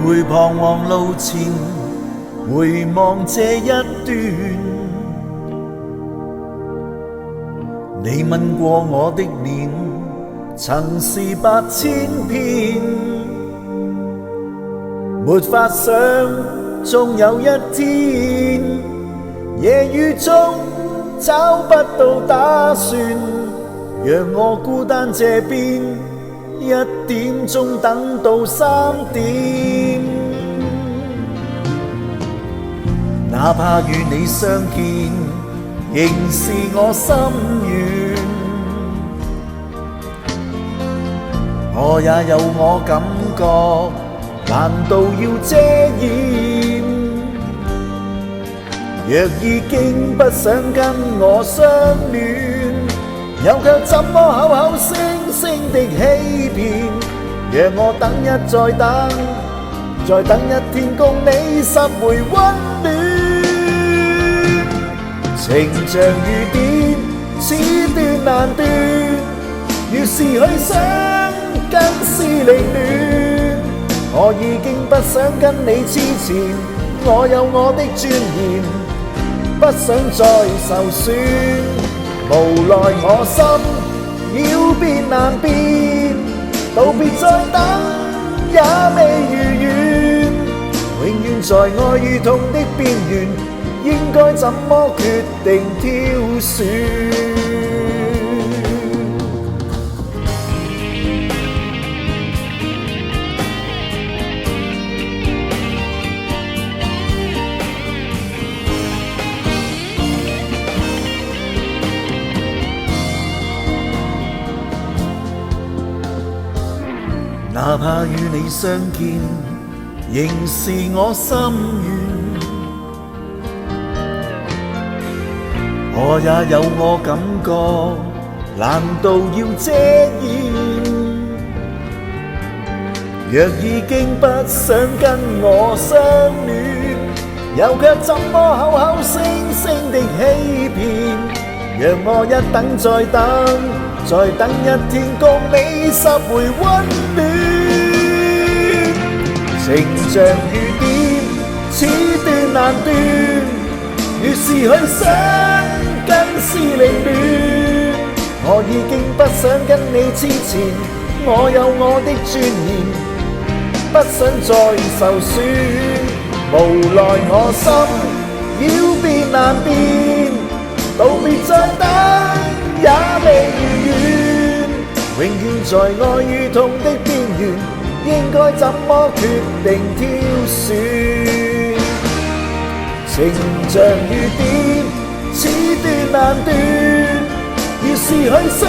回彷徨路前，回望这一段。你吻过我的臉，曾是8000遍，沒法想終有一天，夜雨中找不到打算，讓我孤單這邊1點鐘等到3點，哪怕與你相見，仍是我心願。我也有我感覺，難道要遮掩？若已經不想跟我相戀，又卻怎麼口口聲聲的欺騙？讓我等一再等，再等一天共你拾回溫暖。情像雨點，此斷難斷，越是去想更是凌亂。我已經不想跟你痴纏，我有我的尊嚴，不想再受損。無奈我心要變難變，道別再等也未如願，永遠在愛與痛的邊緣，應該怎麼決定挑選？哪怕與你相見，仍是我心願。我也有我感覺，難道要遮掩？若已經不想跟我相戀，又卻怎麼口口聲聲的欺騙？讓我一等再等，再等一天共你拾回溫暖。情像雨點，此斷難斷，越是去想更是凌亂。我已經不想跟你痴纏，我有我的尊嚴，不想再受損。無奈我心要變難變，道別再等也未如願，永遠在愛與痛的邊緣，應該怎麼決定挑選？情像雨點，此斷難斷，越是去想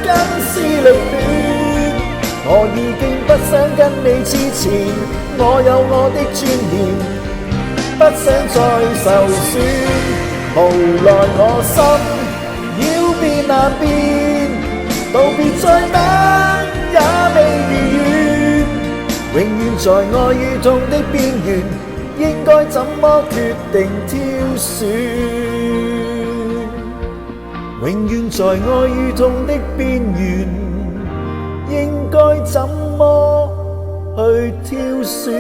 更是凌亂。我已經不想跟你痴纏，我有我的尊嚴，不想再受損。無奈我心要變難變，道別再等也未如願，永遠在愛與痛的邊緣，應該怎麼決定挑選？永遠在愛與痛的邊緣，應該怎麼去挑選？